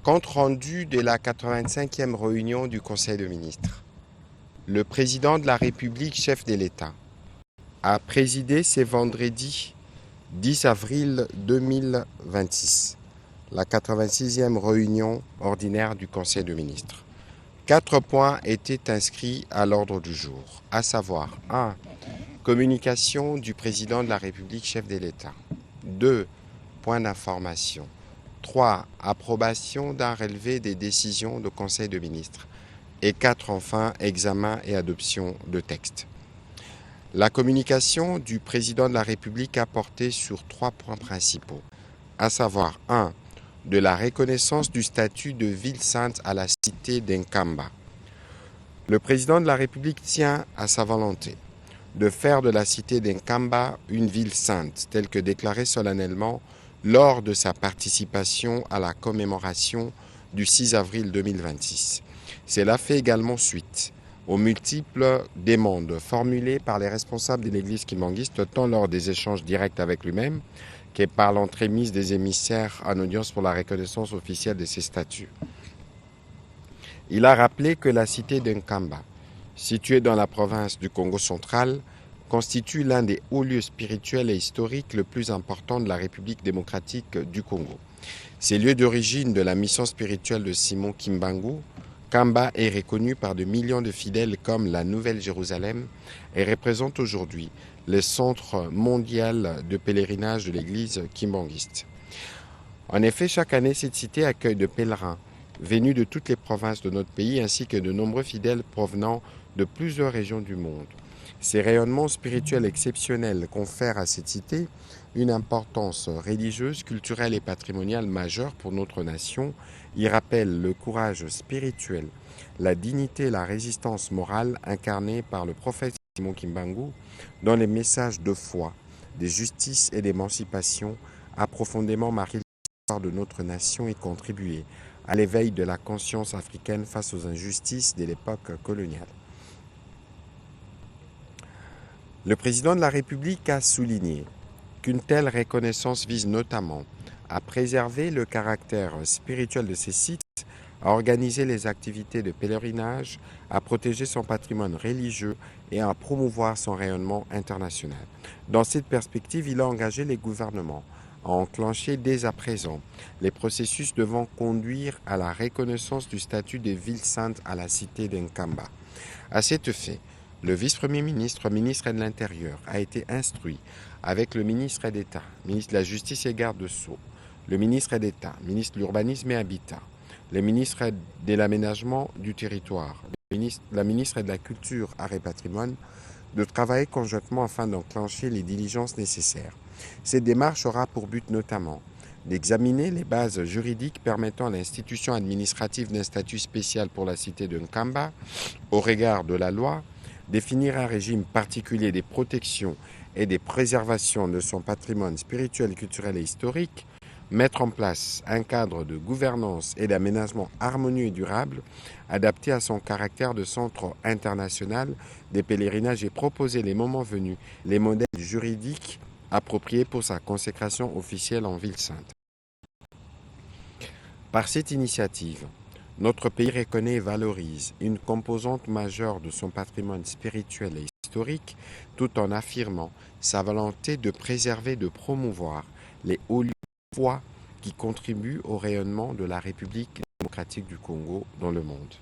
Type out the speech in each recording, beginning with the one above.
Compte rendu de la 85e réunion du Conseil des ministres. Le président de la République, chef de l'État, a présidé ce vendredi 10 avril 2026 la 86e réunion ordinaire du Conseil des ministres. 4 points étaient inscrits à l'ordre du jour, à savoir 1. Communication du président de la République, chef de l'État. 2. Points d'information. 3. Approbation d'un relevé des décisions du Conseil des ministres. Et 4. Enfin, examen et adoption de textes. La communication du président de la République a porté sur 3 points principaux, à savoir 1. De la reconnaissance du statut de ville sainte à la cité d'Nkamba. Le président de la République tient à sa volonté de faire de la cité d'Nkamba une ville sainte, telle que déclarée solennellement lors de sa participation à la commémoration du 6 avril 2026. Cela fait également suite aux multiples demandes formulées par les responsables de l'Église kimbanguiste, tant lors des échanges directs avec lui-même que par l'entremise des émissaires en audience pour la reconnaissance officielle de ses statuts. Il a rappelé que la cité d'Nkamba, située dans la province du Congo central, constitue l'un des hauts lieux spirituels et historiques le plus important de la République démocratique du Congo. Ces lieux d'origine de la mission spirituelle de Simon Kimbangu, Kamba est reconnu par de millions de fidèles comme la Nouvelle Jérusalem et représente aujourd'hui le centre mondial de pèlerinage de l'église kimbanguiste. En effet, chaque année, cette cité accueille de pèlerins venus de toutes les provinces de notre pays ainsi que de nombreux fidèles provenant de plusieurs régions du monde. Ces rayonnements spirituels exceptionnels confèrent à cette cité une importance religieuse, culturelle et patrimoniale majeure pour notre nation. Ils rappellent le courage spirituel, la dignité et la résistance morale incarnée par le prophète Simon Kimbangu dans les messages de foi, de justice et d'émancipation a profondément marqué l'histoire de notre nation et contribué à l'éveil de la conscience africaine face aux injustices de l'époque coloniale. Le président de la République a souligné qu'une telle reconnaissance vise notamment à préserver le caractère spirituel de ces sites, à organiser les activités de pèlerinage, à protéger son patrimoine religieux et à promouvoir son rayonnement international. Dans cette perspective, il a engagé les gouvernements à enclencher dès à présent les processus devant conduire à la reconnaissance du statut de ville sainte à la cité d'Nkamba. À cet effet, le vice-premier ministre, ministre de l'Intérieur, a été instruit avec le ministre d'État, ministre de la Justice et garde de Sceaux, le ministre d'État, ministre de l'Urbanisme et Habitat, le ministre de l'Aménagement du Territoire, la ministre de la Culture, Arts et Patrimoine, de travailler conjointement afin d'enclencher les diligences nécessaires. Cette démarche aura pour but notamment d'examiner les bases juridiques permettant à l'institution administrative d'un statut spécial pour la cité de Nkamba au regard de la loi, définir un régime particulier des protections et des préservations de son patrimoine spirituel, culturel et historique, mettre en place un cadre de gouvernance et d'aménagement harmonieux et durable adapté à son caractère de centre international des pèlerinages et proposer les moments venus les modèles juridiques appropriés pour sa consécration officielle en ville sainte. Par cette initiative, notre pays reconnaît et valorise une composante majeure de son patrimoine spirituel et historique tout en affirmant sa volonté de préserver et de promouvoir les hauts lieux de foi qui contribuent au rayonnement de la République démocratique du Congo dans le monde.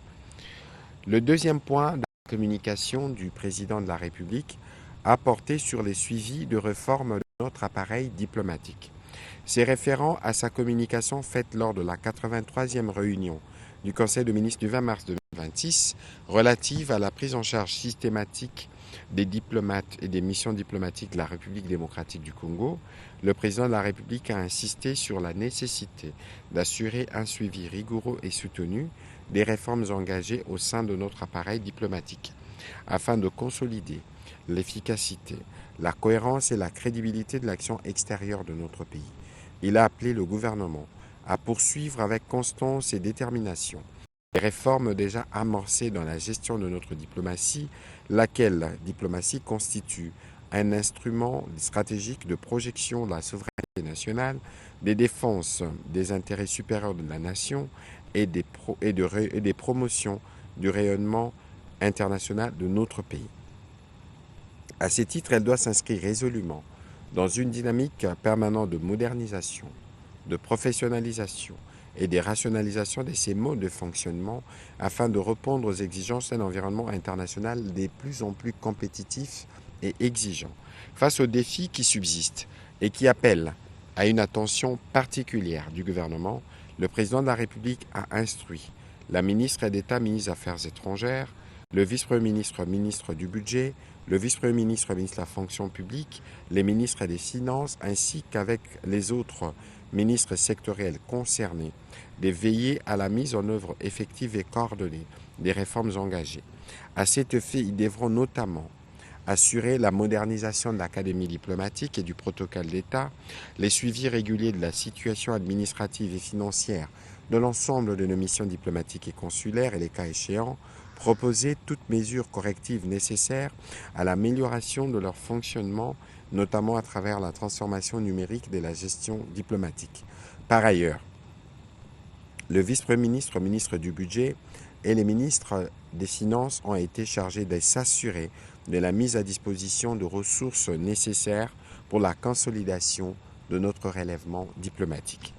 Le deuxième point de la communication du président de la République a porté sur les suivis de réforme de notre appareil diplomatique. C'est référent à sa communication faite lors de la 83e réunion du Conseil des ministres du 20 mars 2026 relative à la prise en charge systématique des diplomates et des missions diplomatiques de la République démocratique du Congo, le président de la République a insisté sur la nécessité d'assurer un suivi rigoureux et soutenu des réformes engagées au sein de notre appareil diplomatique, afin de consolider l'efficacité, la cohérence et la crédibilité de l'action extérieure de notre pays. Il a appelé le gouvernement à poursuivre avec constance et détermination les réformes déjà amorcées dans la gestion de notre diplomatie, laquelle diplomatie constitue un instrument stratégique de projection de la souveraineté nationale, des défenses des intérêts supérieurs de la nation et des promotions du rayonnement international de notre pays. À ce titre, elle doit s'inscrire résolument dans une dynamique permanente de modernisation, de professionnalisation et de rationalisation de ses modes de fonctionnement afin de répondre aux exigences d'un environnement international de plus en plus compétitif et exigeant. Face aux défis qui subsistent et qui appellent à une attention particulière du gouvernement, le président de la République a instruit la ministre d'État, ministre des Affaires étrangères, le vice-premier ministre, ministre du Budget, le vice-premier ministre, ministre de la Fonction publique, les ministres des Finances, ainsi qu'avec les autres ministres sectoriels concernés, de veiller à la mise en œuvre effective et coordonnée des réformes engagées. À cet effet, ils devront notamment assurer la modernisation de l'Académie diplomatique et du protocole d'État, les suivis réguliers de la situation administrative et financière de l'ensemble de nos missions diplomatiques et consulaires et les cas échéants, proposer toutes mesures correctives nécessaires à l'amélioration de leur fonctionnement, notamment à travers la transformation numérique de la gestion diplomatique. Par ailleurs, le vice-premier ministre, ministre du Budget et les ministres des Finances ont été chargés de s'assurer de la mise à disposition de ressources nécessaires pour la consolidation de notre relèvement diplomatique.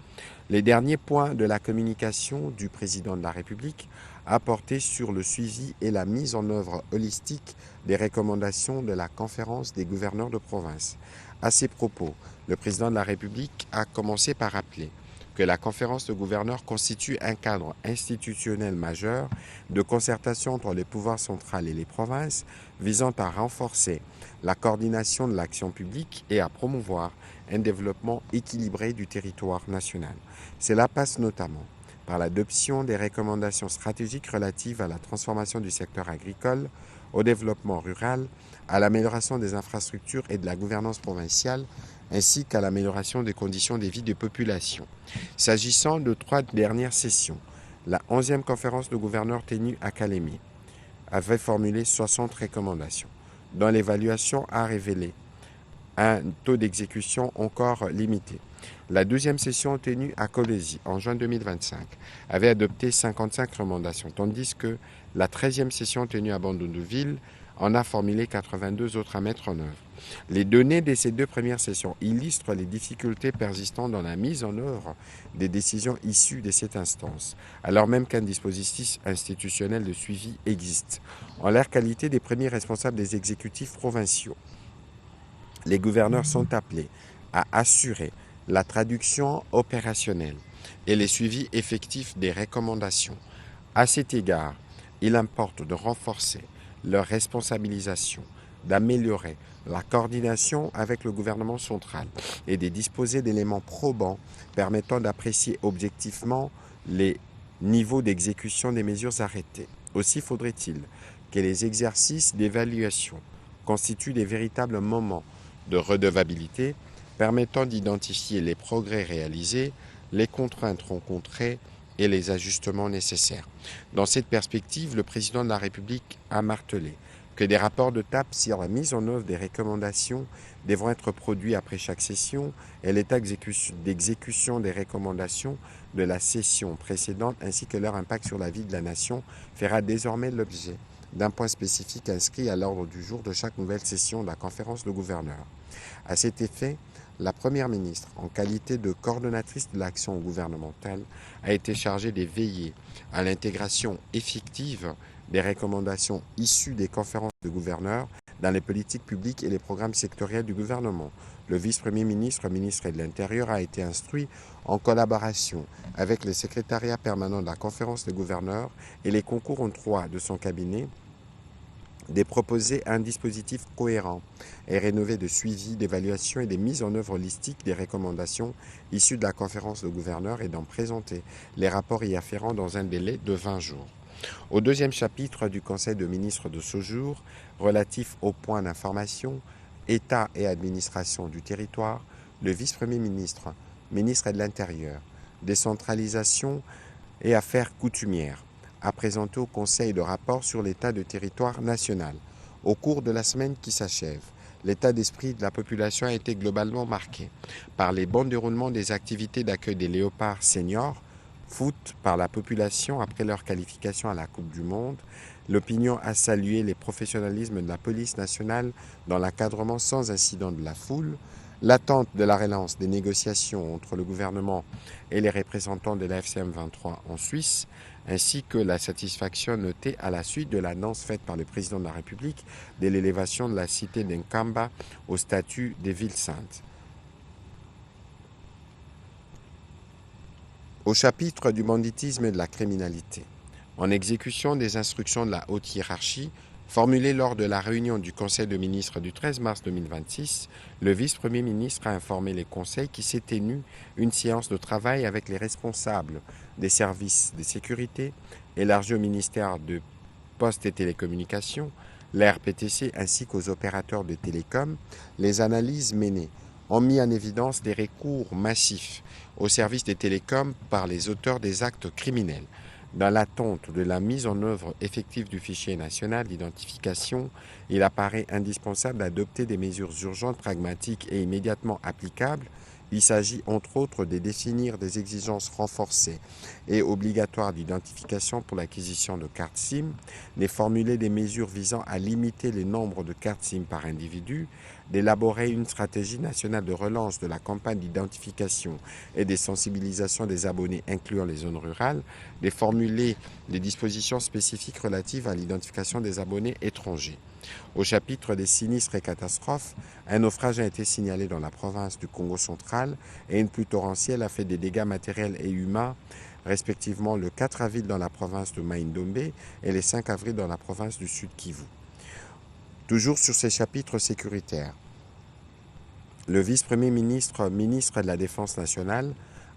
Les derniers points de la communication du président de la République a porté sur le suivi et la mise en œuvre holistique des recommandations de la conférence des gouverneurs de province. À ces propos, le président de la République a commencé par rappeler que la conférence de gouverneurs constitue un cadre institutionnel majeur de concertation entre les pouvoirs centrales et les provinces visant à renforcer la coordination de l'action publique et à promouvoir un développement équilibré du territoire national. Cela passe notamment par l'adoption des recommandations stratégiques relatives à la transformation du secteur agricole, au développement rural, à l'amélioration des infrastructures et de la gouvernance provinciale, ainsi qu'à l'amélioration des conditions de vie des populations. S'agissant de 3 dernières sessions, la 11e conférence de gouverneurs tenue à Calémie avait formulé 60 recommandations, dont l'évaluation a révélé un taux d'exécution encore limité. La 12e session tenue à Colésie en juin 2025 avait adopté 55 recommandations, tandis que la 13e session tenue à Bandundu-Ville en a formulé 82 autres à mettre en œuvre. Les données de ces 2 premières sessions illustrent les difficultés persistantes dans la mise en œuvre des décisions issues de cette instance, alors même qu'un dispositif institutionnel de suivi existe. En leur qualité des premiers responsables des exécutifs provinciaux, les gouverneurs sont appelés à assurer la traduction opérationnelle et les suivis effectifs des recommandations. À cet égard, il importe de renforcer leur responsabilisation, d'améliorer la coordination avec le gouvernement central et de disposer d'éléments probants permettant d'apprécier objectivement les niveaux d'exécution des mesures arrêtées. Aussi faudrait-il que les exercices d'évaluation constituent des véritables moments de redevabilité permettant d'identifier les progrès réalisés, les contraintes rencontrées et les ajustements nécessaires. Dans cette perspective, le président de la République a martelé que des rapports de TAP sur la mise en œuvre des recommandations devront être produits après chaque session et l'état d'exécution des recommandations de la session précédente ainsi que leur impact sur la vie de la nation fera désormais l'objet d'un point spécifique inscrit à l'ordre du jour de chaque nouvelle session de la conférence de gouverneurs. À cet effet, la Première ministre, en qualité de coordonnatrice de l'action gouvernementale, a été chargée de veiller à l'intégration effective des recommandations issues des conférences de gouverneurs dans les politiques publiques et les programmes sectoriels du gouvernement. Le vice-premier ministre, ministre de l'Intérieur, a été instruit en collaboration avec le secrétariat permanent de la conférence des gouverneurs et les concours en droit de son cabinet de proposer un dispositif cohérent et rénové de suivi, d'évaluation et de mise en œuvre holistique des recommandations issues de la conférence de gouverneurs et d'en présenter les rapports y afférents dans un délai de 20 jours. Au 2e chapitre du Conseil de ministres de ce jour, relatif aux points d'information, État et administration du territoire, le vice-premier ministre, ministre de l'Intérieur, décentralisation et affaires coutumières, a présenté au Conseil de rapport sur l'état de territoire national. Au cours de la semaine qui s'achève, l'état d'esprit de la population a été globalement marqué par les bons déroulements des activités d'accueil des léopards seniors, foot par la population après leur qualification à la Coupe du Monde. L'opinion a salué les professionnalismes de la police nationale dans l'encadrement sans incident de la foule. L'attente de la relance des négociations entre le gouvernement et les représentants de la FCM 23 en Suisse, ainsi que la satisfaction notée à la suite de l'annonce faite par le président de la République de l'élévation de la cité d'Nkamba au statut des villes saintes. Au chapitre du banditisme et de la criminalité, en exécution des instructions de la haute hiérarchie, formulées lors de la réunion du Conseil de ministres du 13 mars 2026, le vice-premier ministre a informé les conseils qu'il s'est tenu une séance de travail avec les responsables des services de sécurité, élargis au ministère de Postes et Télécommunications, l'RPTC ainsi qu'aux opérateurs de télécom. Les analyses menées ont mis en évidence des recours massifs au service des télécoms par les auteurs des actes criminels. Dans l'attente de la mise en œuvre effective du fichier national d'identification, il apparaît indispensable d'adopter des mesures urgentes, pragmatiques et immédiatement applicables. Il s'agit entre autres de définir des exigences renforcées et obligatoires d'identification pour l'acquisition de cartes SIM, de formuler des mesures visant à limiter le nombre de cartes SIM par individu, d'élaborer une stratégie nationale de relance de la campagne d'identification et de sensibilisation des abonnés incluant les zones rurales, de formuler des dispositions spécifiques relatives à l'identification des abonnés étrangers. Au chapitre des sinistres et catastrophes, un naufrage a été signalé dans la province du Congo central et une pluie torrentielle a fait des dégâts matériels et humains, respectivement le 4 avril dans la province de Mai-Ndombe et le 5 avril dans la province du Sud Kivu. Toujours sur ces chapitres sécuritaires, le vice-premier ministre, ministre de la Défense nationale,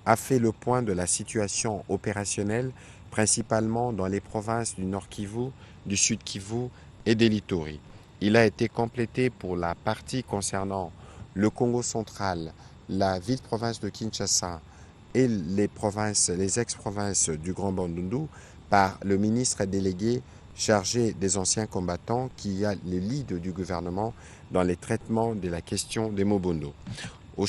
a fait le point de la situation opérationnelle, principalement dans les provinces du Nord Kivu, du Sud Kivu et des Littoris. Il a été complété pour la partie concernant le Congo central, la ville-province de Kinshasa et les ex-provinces du Grand Bandundu par le ministre délégué chargé des anciens combattants qui a le lead du gouvernement dans les traitements de la question des Mobondo. Au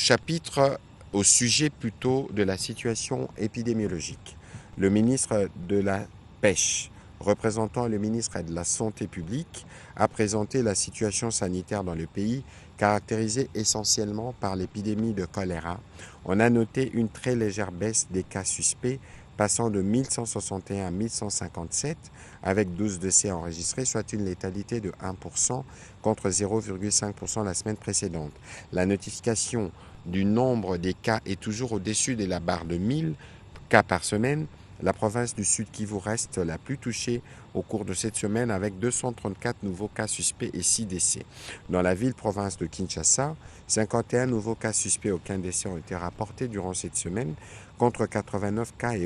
sujet plutôt de la situation épidémiologique, le ministre de la Pêche, représentant le ministre de la Santé publique, a présenté la situation sanitaire dans le pays, caractérisée essentiellement par l'épidémie de choléra. On a noté une très légère baisse des cas suspects, passant de 1161 à 1157, avec 12 décès enregistrés, soit une létalité de 1% contre 0,5% la semaine précédente. La notification du nombre des cas est toujours au-dessus de la barre de 1000 cas par semaine. La province du Sud Kivu reste la plus touchée au cours de cette semaine avec 234 nouveaux cas suspects et 6 décès. Dans la ville-province de Kinshasa, 51 nouveaux cas suspects et aucun décès ont été rapportés durant cette semaine, contre 89 cas et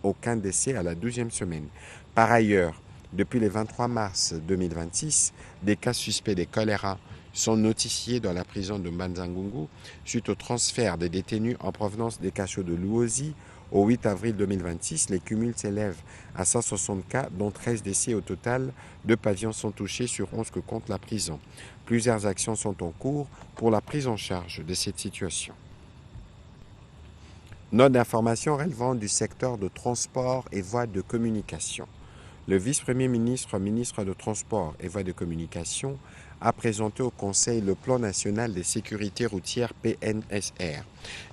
aucun décès à la 12e semaine. Par ailleurs, depuis le 23 mars 2026, des cas suspects de choléra sont notifiés dans la prison de Mbanza-Ngungu suite au transfert des détenus en provenance des cachots de Luozi. Au 8 avril 2026, les cumuls s'élèvent à 160 cas, dont 13 décès au total. 2 pavillons sont touchés sur 11 que compte la prison. Plusieurs actions sont en cours pour la prise en charge de cette situation. Note d'information relevant du secteur de transport et voies de communication. Le vice-premier ministre, ministre de Transport et Voies de Communication, a présenté au Conseil le Plan national de sécurité routière PNSR.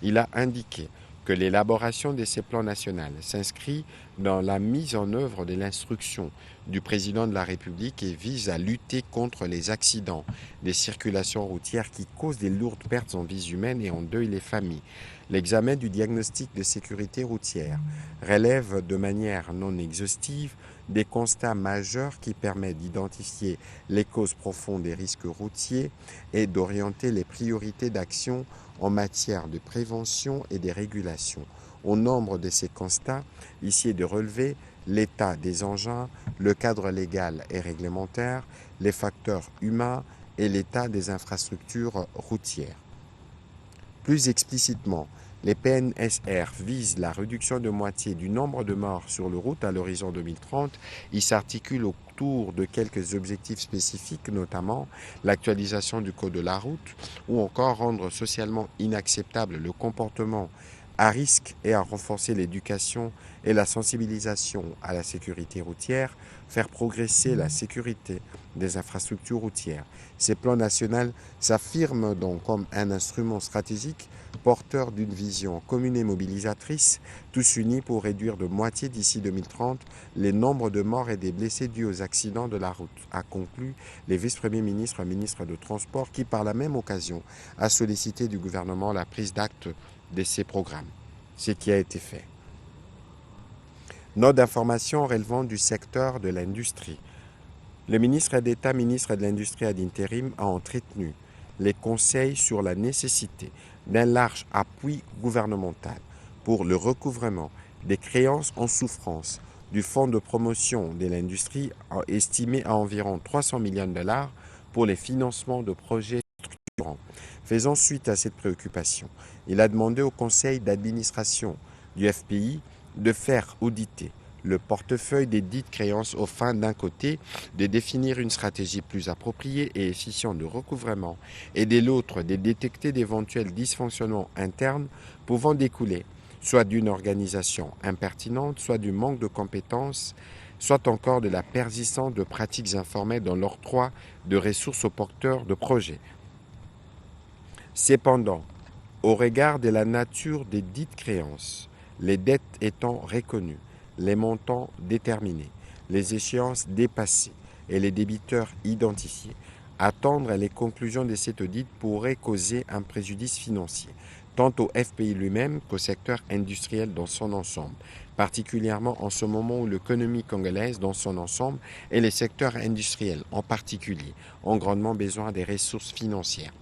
Il a indiqué que l'élaboration de ces plans nationaux s'inscrit dans la mise en œuvre de l'instruction du président de la République et vise à lutter contre les accidents des circulations routières qui causent des lourdes pertes en vies humaines et endeuillent les familles. L'examen du diagnostic de sécurité routière relève de manière non exhaustive des constats majeurs qui permettent d'identifier les causes profondes des risques routiers et d'orienter les priorités d'action en matière de prévention et de régulation. Au nombre de ces constats, ici est de relever l'état des engins, le cadre légal et réglementaire, les facteurs humains et l'état des infrastructures routières. Plus explicitement, Les PNSR visent la réduction de moitié du nombre de morts sur les routes à l'horizon 2030. Ils s'articulent autour de quelques objectifs spécifiques, notamment l'actualisation du code de la route ou encore rendre socialement inacceptable le comportement à risque et à renforcer l'éducation et la sensibilisation à la sécurité routière, faire progresser la sécurité des infrastructures routières. Ces plans nationaux s'affirment donc comme un instrument stratégique porteur d'une vision commune et mobilisatrice, tous unis pour réduire de moitié d'ici 2030 les nombres de morts et des blessés dus aux accidents de la route, a conclu les vice-premiers ministres et ministres de Transport qui, par la même occasion, a sollicité du gouvernement la prise d'acte de ces programmes, ce qui a été fait. Note d'information relevant du secteur de l'industrie. Le ministre d'État, ministre de l'Industrie ad intérim, a entretenu les conseils sur la nécessité d'un large appui gouvernemental pour le recouvrement des créances en souffrance du Fonds de promotion de l'industrie estimé à environ 300 millions de dollars pour les financements de projets structurants. Faisant suite à cette préoccupation, il a demandé au conseil d'administration du FPI de faire auditer le portefeuille des dites créances aux fins, d'un côté, de définir une stratégie plus appropriée et efficiente de recouvrement et de l'autre, de détecter d'éventuels dysfonctionnements internes pouvant découler soit d'une organisation impertinente, soit du manque de compétences, soit encore de la persistance de pratiques informelles dans l'octroi de ressources aux porteurs de projets. Cependant, au regard de la nature des dites créances, les dettes étant reconnues, les montants déterminés, les échéances dépassées et les débiteurs identifiés, attendre les conclusions de cet audit pourrait causer un préjudice financier, tant au FPI lui-même qu'au secteur industriel dans son ensemble, particulièrement en ce moment où l'économie congolaise dans son ensemble et les secteurs industriels en particulier ont grandement besoin des ressources financières.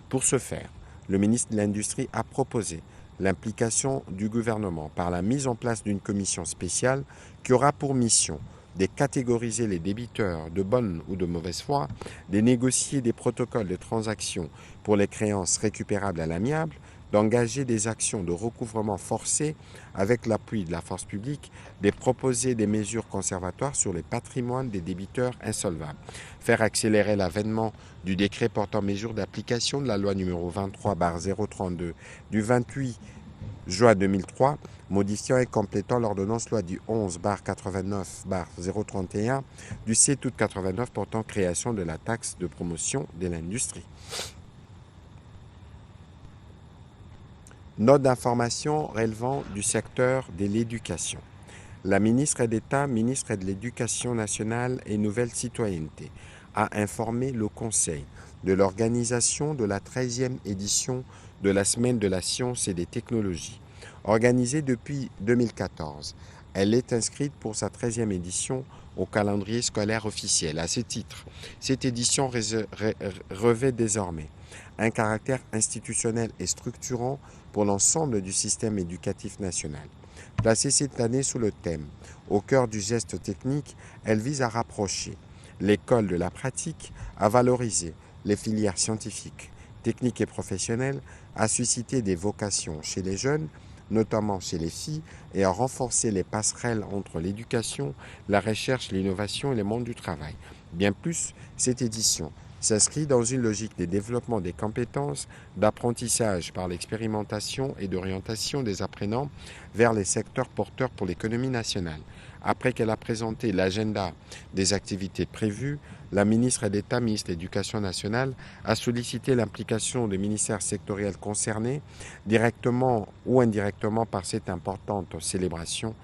Pour ce faire, le ministre de l'Industrie a proposé l'implication du gouvernement par la mise en place d'une commission spéciale qui aura pour mission de catégoriser les débiteurs de bonne ou de mauvaise foi, de négocier des protocoles de transaction pour les créances récupérables à l'amiable, d'engager des actions de recouvrement forcé avec l'appui de la force publique, de proposer des mesures conservatoires sur les patrimoines des débiteurs insolvables, faire accélérer l'avènement du décret portant mesures d'application de la loi numéro 23/032 du 28 juin 2003, modifiant et complétant l'ordonnance loi du 11/89/031 du 7 août 89 portant création de la taxe de promotion de l'industrie. Note d'information relevant du secteur de l'éducation. La ministre d'État, ministre de l'Éducation nationale et Nouvelle Citoyenneté, a informé le Conseil de l'organisation de la 13e édition de la Semaine de la science et des technologies. Organisée depuis 2014, elle est inscrite pour sa 13e édition au calendrier scolaire officiel. À ce titre, cette édition revêt désormais un caractère institutionnel et structurant pour l'ensemble du système éducatif national. Placée cette année sous le thème « Au cœur du geste technique », elle vise à rapprocher l'école de la pratique, à valoriser les filières scientifiques, techniques et professionnelles, à susciter des vocations chez les jeunes, notamment chez les filles, et à renforcer les passerelles entre l'éducation, la recherche, l'innovation et le monde du travail. Bien plus, cette édition s'inscrit dans une logique de développement des compétences, d'apprentissage par l'expérimentation et d'orientation des apprenants vers les secteurs porteurs pour l'économie nationale. Après qu'elle a présenté l'agenda des activités prévues, la ministre d'État, ministre de l'Éducation nationale, a sollicité l'implication des ministères sectoriels concernés, directement ou indirectement par cette importante célébration,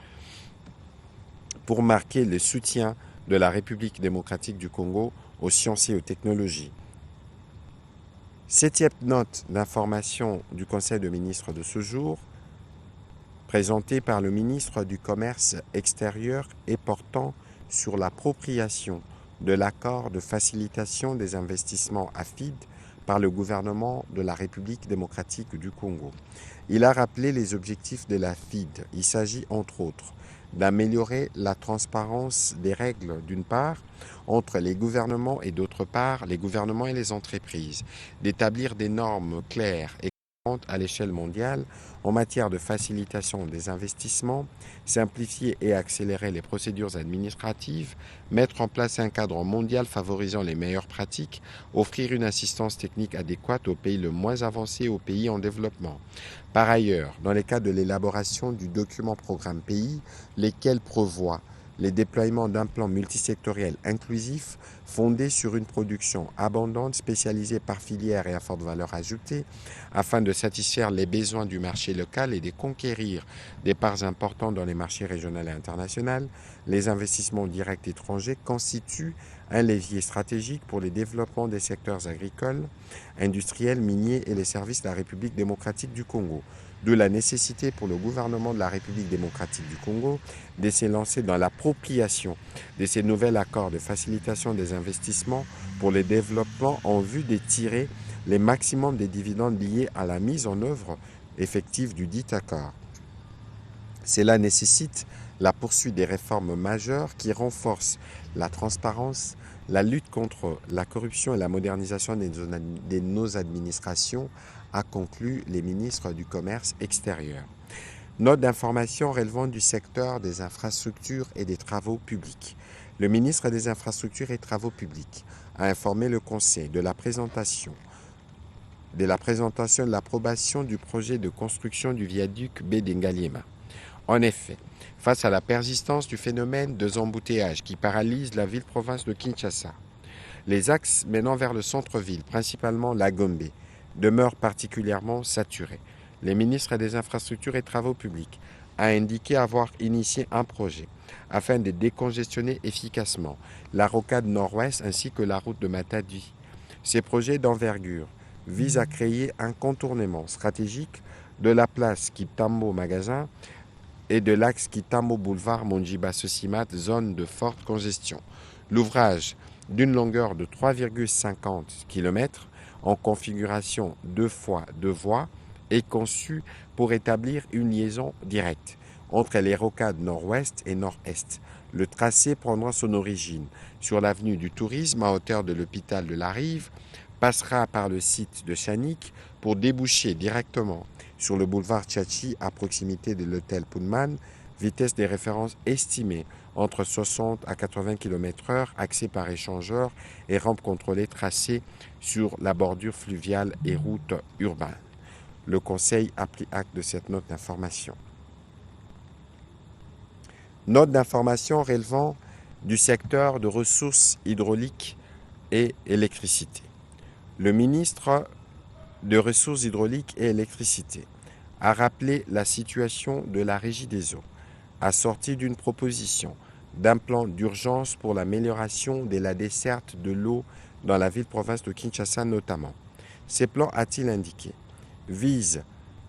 pour marquer le soutien de la République démocratique du Congo aux sciences et aux technologies. Septième note d'information du Conseil de ministres de ce jour, présentée par le ministre du Commerce extérieur et portant sur l'appropriation de l'accord de facilitation des investissements AFID par le gouvernement de la République démocratique du Congo. Il a rappelé les objectifs de l'AFID. Il s'agit entre autres d'améliorer la transparence des règles d'une part entre les gouvernements et d'autre part les gouvernements et les entreprises, d'établir des normes claires et à l'échelle mondiale en matière de facilitation des investissements, simplifier et accélérer les procédures administratives, mettre en place un cadre mondial favorisant les meilleures pratiques, offrir une assistance technique adéquate aux pays le moins avancés et aux pays en développement. Par ailleurs, dans le cadre de l'élaboration du document programme pays, lesquels prévoient les déploiements d'un plan multisectoriel inclusif fondé sur une production abondante, spécialisée par filière et à forte valeur ajoutée, afin de satisfaire les besoins du marché local et de conquérir des parts importantes dans les marchés régionaux et internationaux, les investissements directs étrangers constituent un levier stratégique pour le développement des secteurs agricoles, industriels, miniers et les services de la République démocratique du Congo. D'où la nécessité pour le gouvernement de la République démocratique du Congo de s'élancer dans l'appropriation de ces nouveaux accords de facilitation des investissements pour le développement en vue de tirer les maximums des dividendes liés à la mise en œuvre effective du dit accord. Cela nécessite la poursuite des réformes majeures qui renforcent la transparence, la lutte contre la corruption et la modernisation de nos administrations, a conclu les ministres du Commerce extérieur. Note d'information relevant du secteur des infrastructures et des travaux publics. Le ministre des Infrastructures et Travaux publics a informé le Conseil de la présentation de l'approbation du projet de construction du viaduc Bédengaliema. En effet, face à la persistance du phénomène de embouteillages qui paralyse la ville-province de Kinshasa, les axes menant vers le centre-ville, principalement la Gombe, demeurent particulièrement saturés. Le ministre des Infrastructures et Travaux publics a indiqué avoir initié un projet afin de décongestionner efficacement la rocade nord-ouest ainsi que la route de Matadi. Ces projets d'envergure visent à créer un contournement stratégique de la place Kitambo Magasin et de l'axe Kitambo Boulevard Monjiba Sosimat, zone de forte congestion. L'ouvrage, d'une longueur de 3,50 km, en configuration 2 fois 2 voies, est conçu pour établir une liaison directe entre les rocades nord-ouest et nord-est. Le tracé prendra son origine sur l'avenue du Tourisme à hauteur de l'hôpital de la Rive, passera par le site de Chanik pour déboucher directement sur le boulevard Tchachi à proximité de l'hôtel Pullman, vitesse des références estimée entre 60 à 80 km/h, accès par échangeur et rampe contrôlée tracée sur la bordure fluviale et route urbaine. Le Conseil a pris acte de cette note d'information. Note d'information relevant du secteur de ressources hydrauliques et électricité. Le ministre de Ressources hydrauliques et électricité a rappelé la situation de la Régie des eaux, a sorti d'une proposition d'un plan d'urgence pour l'amélioration de la desserte de l'eau dans la ville-province de Kinshasa notamment. Ces plans, a-t-il indiqué, visent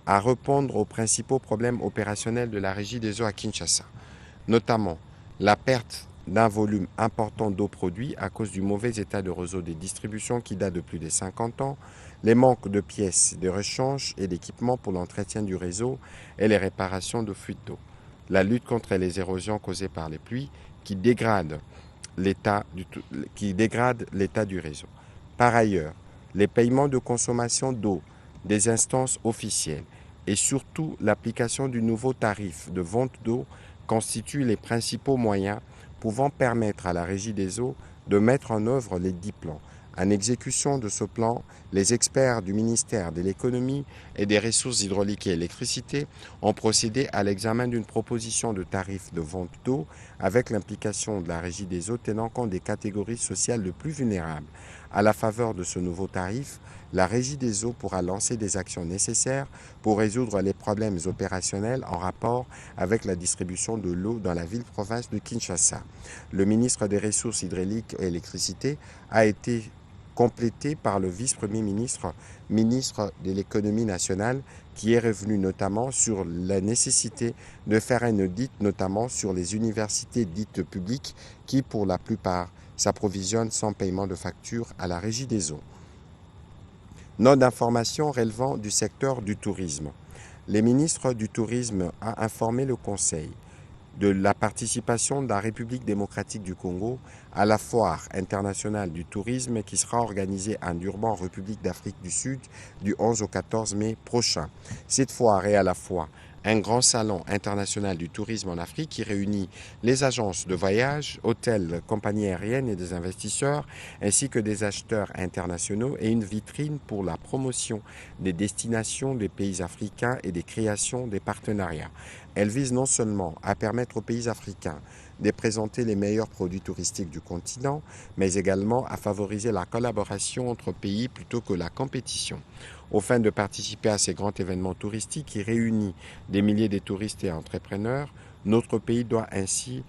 à répondre aux principaux problèmes opérationnels de la Régie des eaux à Kinshasa, notamment la perte d'un volume important d'eau produit à cause du mauvais état de réseau des distributions qui date de plus de 50 ans, les manques de pièces de rechange et d'équipements pour l'entretien du réseau et les réparations de fuites d'eau, la lutte contre les érosions causées par les pluies qui dégradent l'état du réseau. Par ailleurs, les paiements de consommation d'eau des instances officielles et surtout l'application du nouveau tarif de vente d'eau constituent les principaux moyens pouvant permettre à la Régie des eaux de mettre en œuvre les 10 plans. En exécution de ce plan, les experts du ministère de l'Économie et des Ressources hydrauliques et électricité ont procédé à l'examen d'une proposition de tarif de vente d'eau avec l'implication de la Régie des eaux tenant compte des catégories sociales les plus vulnérables. À la faveur de ce nouveau tarif, la Régie des eaux pourra lancer des actions nécessaires pour résoudre les problèmes opérationnels en rapport avec la distribution de l'eau dans la ville-province de Kinshasa. Le ministre des Ressources hydrauliques et électricité a été complété par le vice-premier ministre, ministre de l'économie nationale, qui est revenu notamment sur la nécessité de faire un audit, notamment sur les universités dites publiques qui, pour la plupart, s'approvisionnent sans paiement de facture à la Régie des eaux. Note d'information relevant du secteur du tourisme. Les ministres du tourisme a informé le Conseil de la participation de la République démocratique du Congo à la foire internationale du tourisme qui sera organisée à Durban, République d'Afrique du Sud, du 11 au 14 mai prochain. Cette foire est à la fois un grand salon international du tourisme en Afrique qui réunit les agences de voyage, hôtels, compagnies aériennes et des investisseurs, ainsi que des acheteurs internationaux et une vitrine pour la promotion des destinations des pays africains et des créations des partenariats. Elle vise non seulement à permettre aux pays africains de présenter les meilleurs produits touristiques du continent, mais également à favoriser la collaboration entre pays plutôt que la compétition. Au fin de participer à ces grands événements touristiques qui réunissent des milliers de touristes et entrepreneurs, notre pays doit ainsi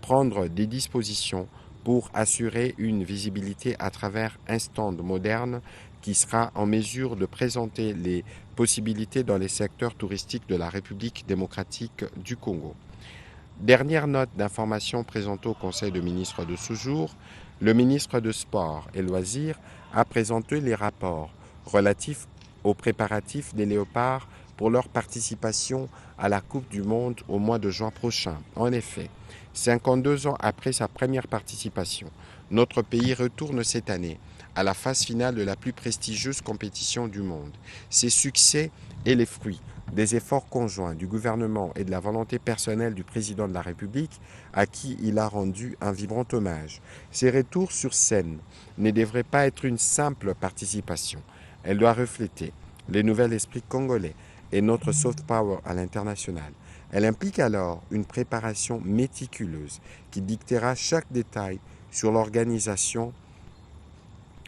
prendre des dispositions pour assurer une visibilité à travers un stand moderne qui sera en mesure de présenter les possibilités dans les secteurs touristiques de la République démocratique du Congo. Dernière note d'information présentée au Conseil de ministres de ce jour, le ministre de Sport et Loisirs a présenté les rapports relatifs aux préparatifs des Léopards pour leur participation à la Coupe du Monde au mois de juin prochain. En effet, 52 ans après sa première participation, notre pays retourne cette année à la phase finale de la plus prestigieuse compétition du monde. Ces succès et les fruits des efforts conjoints du gouvernement et de la volonté personnelle du président de la République, à qui il a rendu un vibrant hommage. Ces retours sur scène ne devraient pas être une simple participation. Elle doit refléter les nouveaux esprits congolais et notre soft power à l'international. Elle implique alors une préparation méticuleuse qui dictera chaque détail sur l'organisation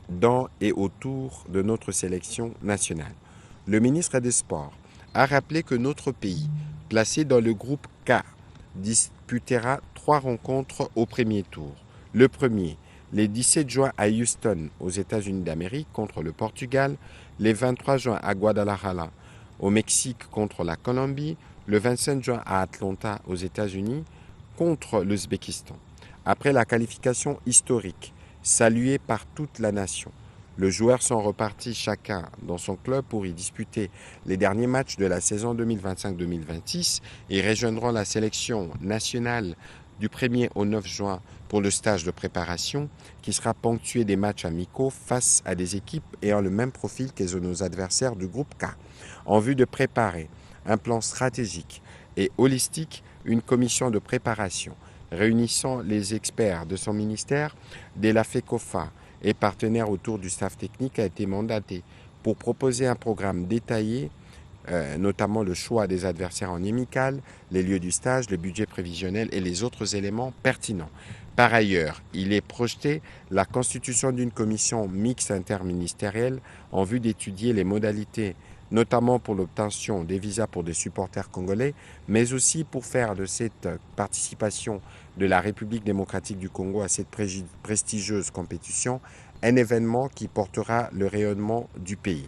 dans et autour de notre sélection nationale. Le ministre des Sports a rappelé que notre pays, placé dans le groupe K, disputera 3 rencontres au premier tour. Le premier, le 17 juin à Houston, aux États-Unis d'Amérique, contre le Portugal, le 23 juin à Guadalajara, au Mexique, contre la Colombie, le 25 juin à Atlanta, aux États-Unis, contre l'Ouzbékistan. Après la qualification historique, saluée par toute la nation, les joueurs sont repartis chacun dans son club pour y disputer les derniers matchs de la saison 2025-2026 et rejoindront la sélection nationale du 1er au 9 juin pour le stage de préparation qui sera ponctué des matchs amicaux face à des équipes ayant le même profil que nos adversaires du groupe K, en vue de préparer un plan stratégique et holistique, une commission de préparation réunissant les experts de son ministère, de la FECOFA et partenaires autour du staff technique a été mandaté pour proposer un programme détaillé, notamment le choix des adversaires en amical, les lieux du stage, le budget prévisionnel et les autres éléments pertinents. Par ailleurs, il est projeté la constitution d'une commission mixte interministérielle en vue d'étudier les modalités, notamment pour l'obtention des visas pour des supporters congolais, mais aussi pour faire de cette participation de la République démocratique du Congo à cette prestigieuse compétition un événement qui portera le rayonnement du pays.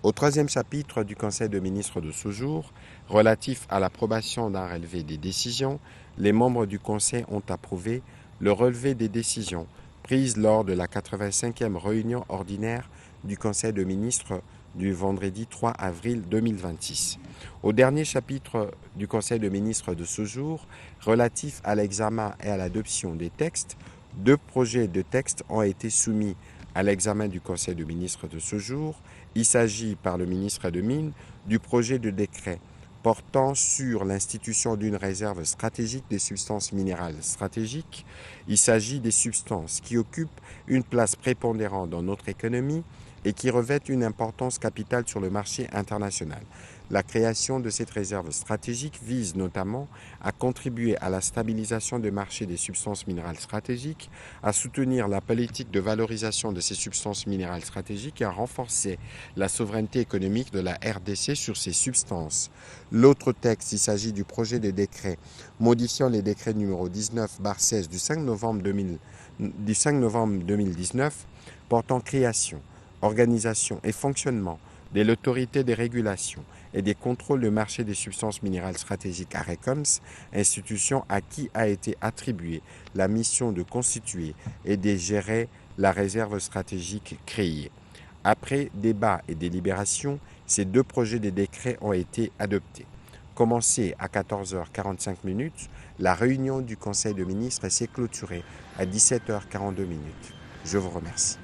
Au troisième chapitre du Conseil de ministres de ce jour, relatif à l'approbation d'un relevé des décisions, les membres du Conseil ont approuvé le relevé des décisions prises lors de la 85e réunion ordinaire du Conseil de ministres du vendredi 3 avril 2026. Au dernier chapitre du Conseil de ministres de ce jour, relatif à l'examen et à l'adoption des textes, 2 projets de textes ont été soumis à l'examen du Conseil de ministres de ce jour. Il s'agit, par le ministre des Mines, du projet de décret portant sur l'institution d'une réserve stratégique des substances minérales stratégiques. Il s'agit des substances qui occupent une place prépondérante dans notre économie et qui revêtent une importance capitale sur le marché international. La création de cette réserve stratégique vise notamment à contribuer à la stabilisation des marchés des substances minérales stratégiques, à soutenir la politique de valorisation de ces substances minérales stratégiques et à renforcer la souveraineté économique de la RDC sur ces substances. L'autre texte, il s'agit du projet de décret modifiant les décrets numéro 19/16 du 5 novembre 2019 portant création, organisation et fonctionnement de l'autorité des régulations et des contrôles de marché des substances minérales stratégiques ARECOMS, institution à qui a été attribuée la mission de constituer et de gérer la réserve stratégique créée. Après débat et délibération, ces 2 projets de décret ont été adoptés. commencé à 14h45, la réunion du Conseil de ministres s'est clôturée à 17h42. Je vous remercie.